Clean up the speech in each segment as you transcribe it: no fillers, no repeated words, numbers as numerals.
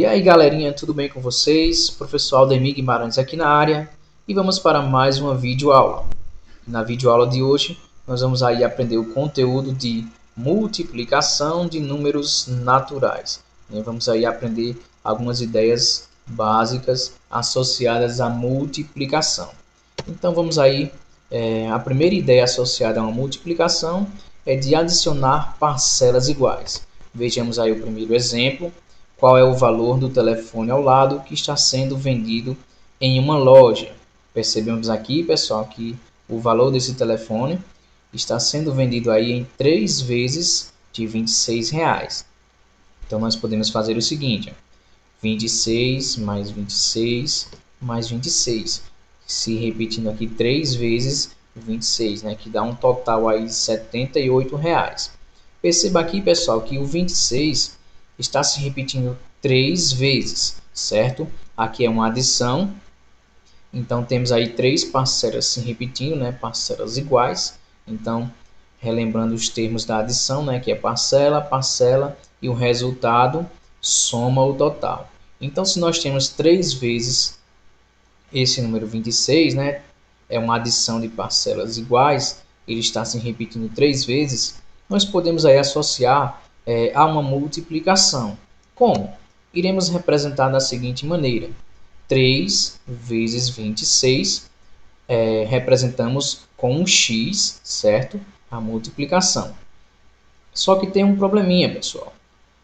E aí galerinha, tudo bem com vocês? Professor Aldemir Guimarães aqui na área e vamos para mais uma videoaula. Na videoaula de hoje nós vamos aí aprender o conteúdo de multiplicação de números naturais. Vamos aí aprender algumas ideias básicas associadas à multiplicação. Então vamos aí, a primeira ideia associada a uma multiplicação é de adicionar parcelas iguais. Vejamos aí o primeiro exemplo. Qual é o valor do telefone ao lado que está sendo vendido em uma loja? Percebemos aqui, pessoal, que o valor desse telefone está sendo vendido aí em 3 vezes de R$ 26. Então nós podemos fazer o seguinte: 26 mais 26 mais 26, se repetindo aqui 3 vezes 26, né, que dá um total aí de R$ 78. Perceba aqui, pessoal, que o 26 está se repetindo 3 vezes, certo? Aqui é uma adição, então temos aí 3 parcelas se repetindo, né? Parcelas iguais. Então, relembrando os termos da adição, né? Que é parcela, parcela e o resultado soma o total. Então, se nós temos 3 vezes esse número 26, né? É uma adição de parcelas iguais, ele está se repetindo 3 vezes, nós podemos aí associar a uma multiplicação. Como? Iremos representar da seguinte maneira: 3 vezes 26, representamos com um x, certo? A multiplicação. Só que tem um probleminha, pessoal.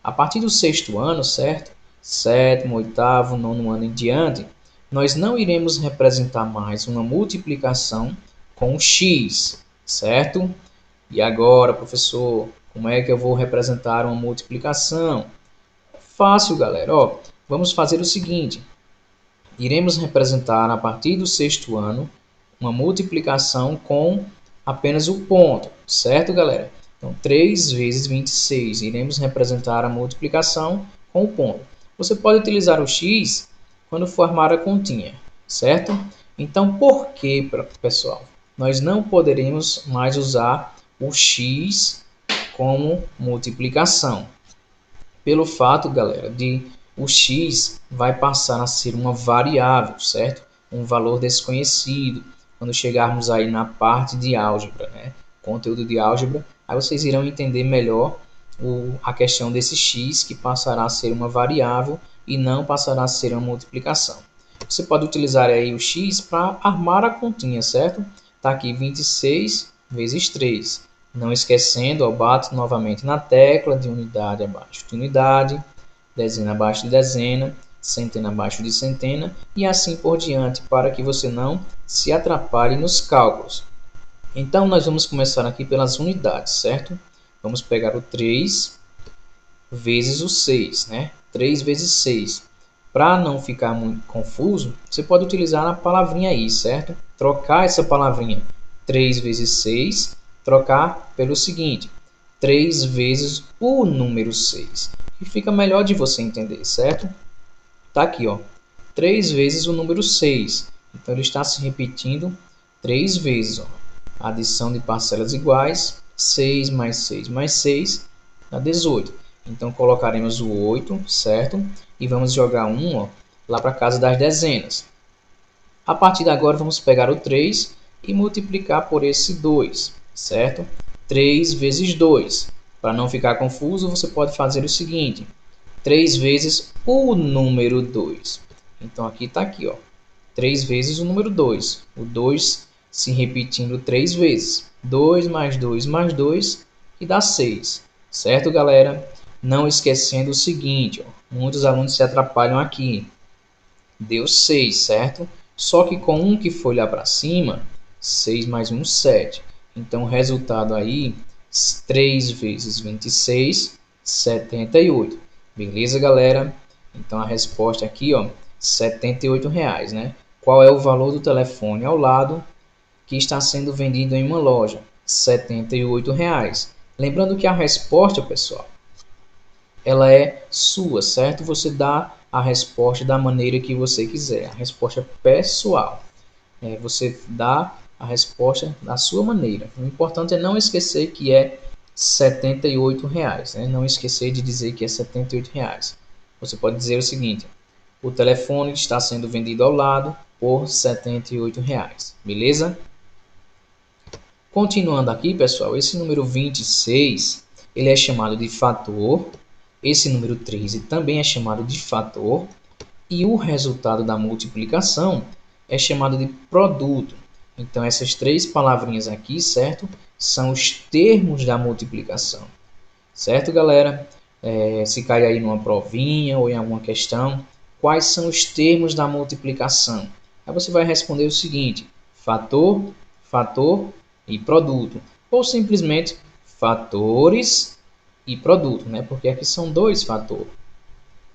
A partir do sexto ano, certo? Sétimo, oitavo, nono ano em diante, nós não iremos representar mais uma multiplicação com x, certo? E agora, professor, como é que eu vou representar uma multiplicação? Fácil, galera. Ó, vamos fazer o seguinte: iremos representar a partir do sexto ano uma multiplicação com apenas o ponto, certo, galera? Então, 3 vezes 26, iremos representar a multiplicação com o ponto. Você pode utilizar o x quando formar a continha, certo? Então, por que, pessoal, nós não poderemos mais usar o x como multiplicação? Pelo fato, galera, de o x vai passar a ser uma variável, certo? Um valor desconhecido. Quando chegarmos aí na parte de álgebra, né? Conteúdo de álgebra, aí vocês irão entender melhor a questão desse x, que passará a ser uma variável e não passará a ser uma multiplicação. Você pode utilizar aí o x para armar a continha, certo? Está aqui 26 vezes 3. Não esquecendo, ó, bate novamente na tecla de unidade abaixo de unidade, dezena abaixo de dezena, centena abaixo de centena e assim por diante, para que você não se atrapalhe nos cálculos. Então, nós vamos começar aqui pelas unidades, certo? Vamos pegar o 3 vezes o 6, né? 3 vezes 6. Para não ficar muito confuso, você pode utilizar a palavrinha aí, certo? Trocar essa palavrinha 3 vezes 6, trocar pelo seguinte: 3 vezes o número 6. E fica melhor de você entender, certo? Tá aqui, ó. 3 vezes o número 6. Então, ele está se repetindo 3 vezes, ó. Adição de parcelas iguais, 6 mais 6 mais 6 dá 18. Então, colocaremos o 8, certo? E vamos jogar 1, ó, lá para casa das dezenas. A partir de agora, vamos pegar o 3 e multiplicar por esse 2, certo? 3 vezes 2. Para não ficar confuso, você pode fazer o seguinte: 3 vezes o número 2. Então, aqui está aqui, ó, 3 vezes o número 2. O 2 se repetindo 3 vezes. 2 mais 2 mais 2, que dá 6. Certo, galera? Não esquecendo o seguinte, ó, muitos alunos se atrapalham aqui. Deu 6, certo? Só que com 1 que foi lá para cima, 6 mais 1, 7. Então, o resultado aí, 3 vezes 26, 78. Beleza, galera? Então, a resposta aqui, ó, R$ 78, né? Qual é o valor do telefone ao lado que está sendo vendido em uma loja? R$ 78. Lembrando que a resposta, pessoal, ela é sua, certo? Você dá a resposta da maneira que você quiser. A resposta é pessoal. Você dá a resposta da sua maneira. O importante é não esquecer que é R$ 78, né? Não esquecer de dizer que é R$ 78. você pode dizer o seguinte: o telefone está sendo vendido ao lado por R$ 78, beleza? Continuando aqui, pessoal, esse número 26, ele é chamado de fator, esse número 13 também é chamado de fator, e o resultado da multiplicação é chamado de produto. Então, essas três palavrinhas aqui, certo? São os termos da multiplicação. Certo, galera? Se cair aí numa provinha ou em alguma questão, quais são os termos da multiplicação? Aí você vai responder o seguinte: fator, fator e produto. Ou simplesmente fatores e produto, né? Porque aqui são dois fatores.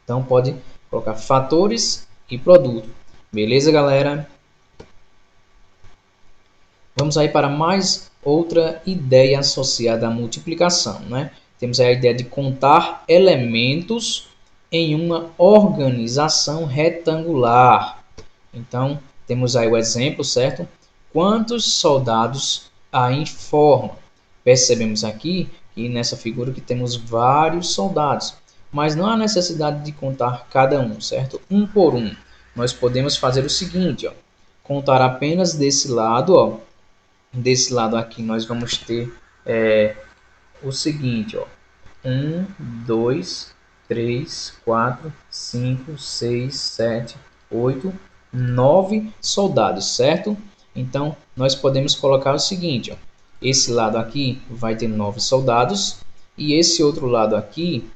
Então, pode colocar fatores e produto. Beleza, galera? Vamos aí para mais outra ideia associada à multiplicação, né? Temos aí a ideia de contar elementos em uma organização retangular. Então, temos aí o exemplo, certo? Quantos soldados há em forma? Percebemos aqui que nessa figura que temos vários soldados, mas não há necessidade de contar cada um, certo? Um por um. Nós podemos fazer o seguinte, ó, contar apenas desse lado, ó. Desse lado aqui nós vamos ter o seguinte, ó, 1, 2, 3, 4, 5, 6, 7, 8, 9 soldados, certo? Então, nós podemos colocar o seguinte, ó, esse lado aqui vai ter 9 soldados e esse outro lado aqui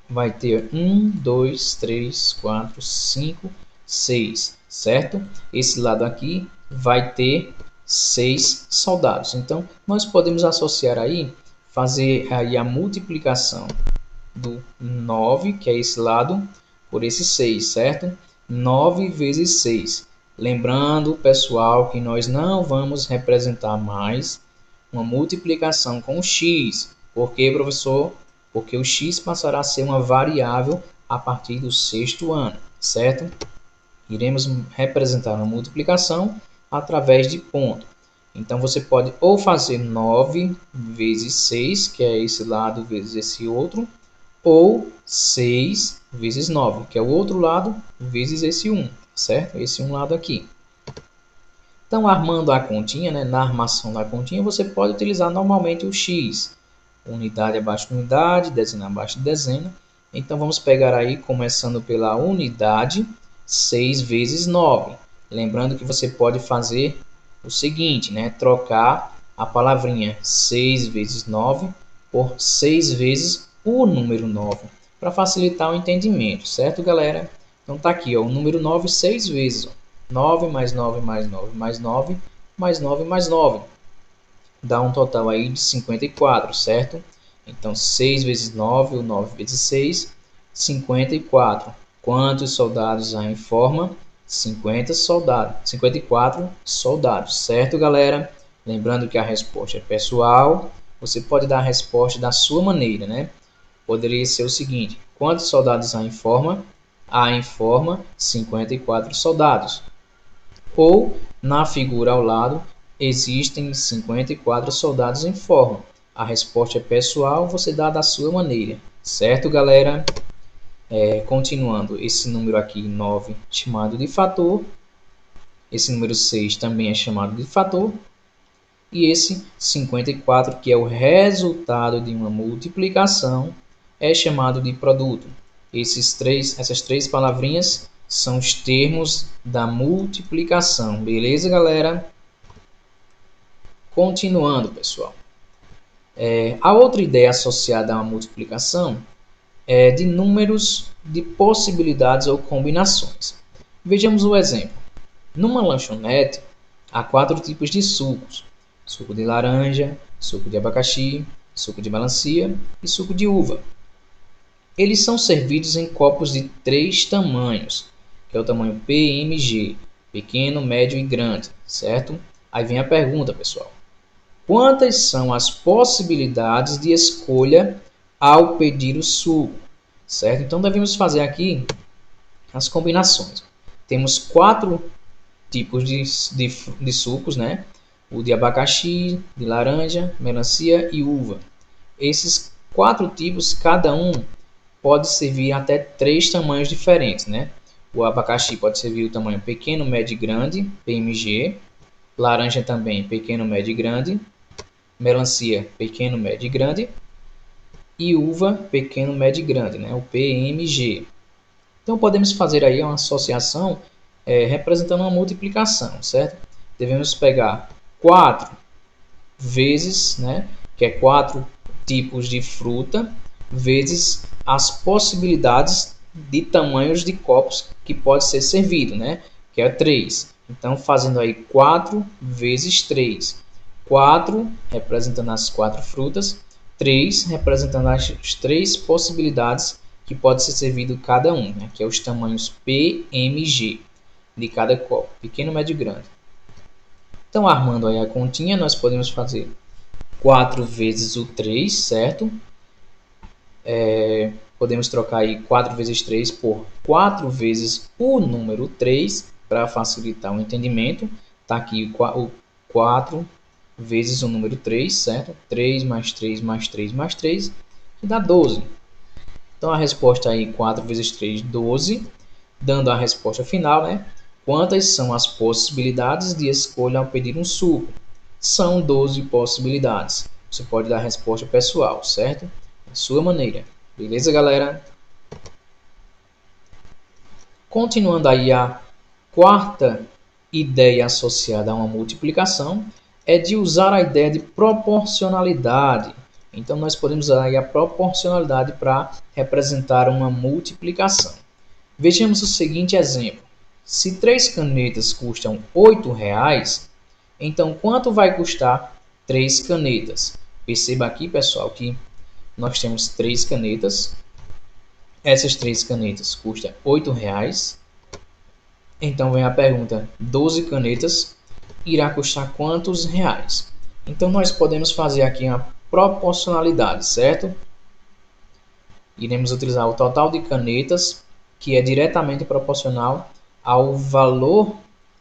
vai ter 1, 2, 3, 4, 5, 6, certo? Esse lado aqui vai ter 6 soldados. Então, nós podemos associar aí, fazer aí a multiplicação do 9, que é esse lado, por esse 6, certo? 9 vezes 6. Lembrando, pessoal, que nós não vamos representar mais uma multiplicação com x. Por quê, professor? Porque o x passará a ser uma variável a partir do sexto ano, certo? Iremos representar uma multiplicação através de ponto. Então, você pode ou fazer 9 vezes 6, que é esse lado vezes esse outro, ou 6 vezes 9, que é o outro lado vezes esse 1, certo? Esse um lado aqui. Então, armando a continha, né, na armação da continha, você pode utilizar normalmente o x. Unidade abaixo de unidade, dezena abaixo de dezena. Então, vamos pegar aí, começando pela unidade, 6 vezes 9. Lembrando que você pode fazer o seguinte, né, trocar a palavrinha 6 vezes 9 por 6 vezes o número 9, para facilitar o entendimento, certo, galera? Então, tá aqui, ó, o número 9 6 vezes, ó. 9 mais 9 mais 9 mais 9 mais 9 mais 9. Dá um total aí de 54, certo? Então, 6 vezes 9, ou 9 vezes 6, 54. Quantos soldados há em forma? 50 soldados. 54 soldados, certo, galera? Lembrando que a resposta é pessoal. Você pode dar a resposta da sua maneira, né? Poderia ser o seguinte: quantos soldados há em forma? Há em forma 54 soldados. Ou, na figura ao lado, existem 54 soldados em forma. A resposta é pessoal, você dá da sua maneira. Certo, galera? Continuando, esse número aqui, 9, chamado de fator. Esse número 6 também é chamado de fator. E esse 54, que é o resultado de uma multiplicação, é chamado de produto. Essas três palavrinhas são os termos da multiplicação. Beleza, galera? Continuando, pessoal. A outra ideia associada à multiplicação é de números de possibilidades ou combinações. Vejamos o exemplo. Numa lanchonete, há 4 tipos de sucos: suco de laranja, suco de abacaxi, suco de melancia e suco de uva. Eles são servidos em copos de 3 tamanhos, que é o tamanho PMG, pequeno, médio e grande, certo? Aí vem a pergunta, pessoal. Quantas são as possibilidades de escolha ao pedir o suco, certo? Então, devemos fazer aqui as combinações. Temos 4 tipos de sucos, né? O de abacaxi, de laranja, melancia e uva. Esses 4 tipos, cada um pode servir até 3 tamanhos diferentes, né? O abacaxi pode servir o tamanho pequeno, médio e grande, PMG. Laranja também, pequeno, médio e grande. Melancia, pequeno, médio e grande. E uva, pequeno, médio e grande, né? O PMG. Então podemos fazer aí uma associação representando uma multiplicação, certo? Devemos pegar 4 vezes, né? Que é 4 tipos de fruta, vezes as possibilidades de tamanhos de copos que pode ser servido, né? Que é 3. Então, fazendo aí 4 vezes 3. 4 representando as 4 frutas, 3 representando as 3 possibilidades que pode ser servido cada um, né? Que é os tamanhos PMG de cada copo, pequeno, médio e grande. Então, armando aí a continha, nós podemos fazer 4 vezes o 3, certo? Podemos trocar aí 4 vezes 3 por 4 vezes o número 3, para facilitar o entendimento. Está aqui o 4 vezes o número 3, certo? 3 mais 3 mais 3 mais 3, que dá 12. Então, a resposta aí, 4 vezes 3, 12. Dando a resposta final, né? Quantas são as possibilidades de escolha ao pedir um suco? São 12 possibilidades. Você pode dar a resposta pessoal, certo? Da sua maneira. Beleza, galera? Continuando aí, a quarta ideia associada a uma multiplicação é de usar a ideia de proporcionalidade. Então, nós podemos usar aí a proporcionalidade para representar uma multiplicação. Vejamos o seguinte exemplo. Se 3 canetas custam R$ 8,00, então quanto vai custar 3 canetas? Perceba aqui, pessoal, que nós temos 3 canetas. Essas 3 canetas custam R$ 8,00. Então vem a pergunta, 12 canetas irá custar quantos reais? Então nós podemos fazer aqui uma proporcionalidade, certo? Iremos utilizar o total de canetas, que é diretamente proporcional ao valor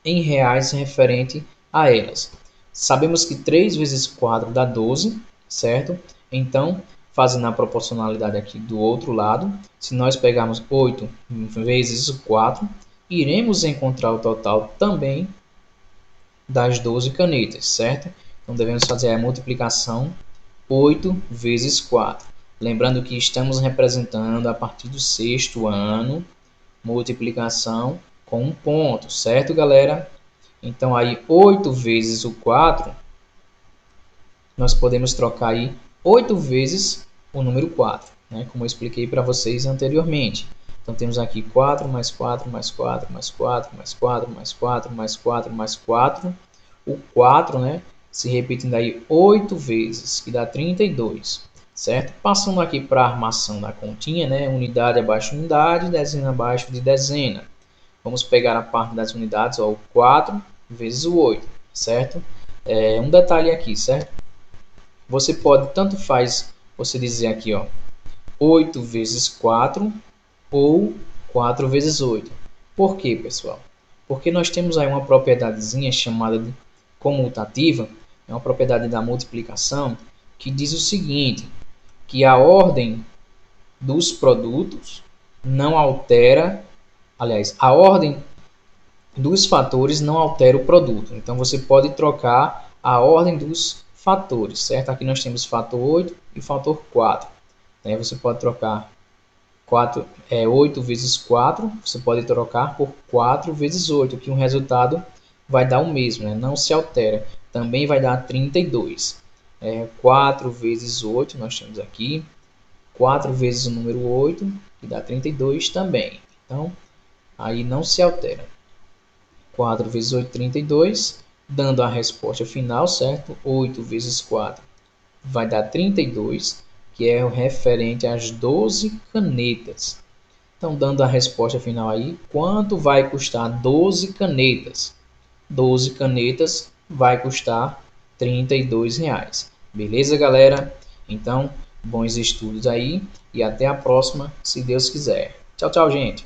em reais referente a elas. Sabemos que 3 vezes 4 dá 12, certo? Então, fazendo a proporcionalidade aqui do outro lado, se nós pegarmos 8 vezes 4, iremos encontrar o total também das 12 canetas, certo? Então, devemos fazer a multiplicação 8 vezes 4. Lembrando que estamos representando a partir do 6º ano, multiplicação com um ponto, certo, galera? Então, aí 8 vezes o 4, nós podemos trocar aí 8 vezes o número 4, né? Como eu expliquei para vocês anteriormente. Então, temos aqui 4 mais 4 mais 4 mais 4 mais 4 mais 4 mais 4 mais 4. O 4, né, se repetindo aí 8 vezes, que dá 32. Certo? Passando aqui para a armação da continha, né? Unidade abaixo de unidade, dezena abaixo de dezena. Vamos pegar a parte das unidades, ó, o 4 vezes o 8, certo? Um detalhe aqui, certo? Você pode, tanto faz você dizer aqui, ó, 8 vezes 4 ou 4 vezes 8. Por quê, pessoal? Porque nós temos aí uma propriedadezinha chamada de comutativa, é uma propriedade da multiplicação, que diz o seguinte, que a ordem dos produtos não altera, aliás, a ordem dos fatores não altera o produto. Então, você pode trocar a ordem dos fatores, certo? Aqui nós temos fator 8 e fator 4. Você pode trocar 8 vezes 4, você pode trocar por 4 vezes 8, que o resultado vai dar o mesmo, né? Não se altera. Também vai dar 32. 4 vezes 8, nós temos aqui. 4 vezes o número 8, que dá 32 também. Então, aí não se altera. 4 vezes 8, 32, dando a resposta final, certo? 8 vezes 4 vai dar 32, que é o referente às 12 canetas. Então, dando a resposta final aí, quanto vai custar 12 canetas? 12 canetas vai custar R$ 32,00. Beleza, galera? Então, bons estudos aí e até a próxima, se Deus quiser. Tchau, tchau, gente!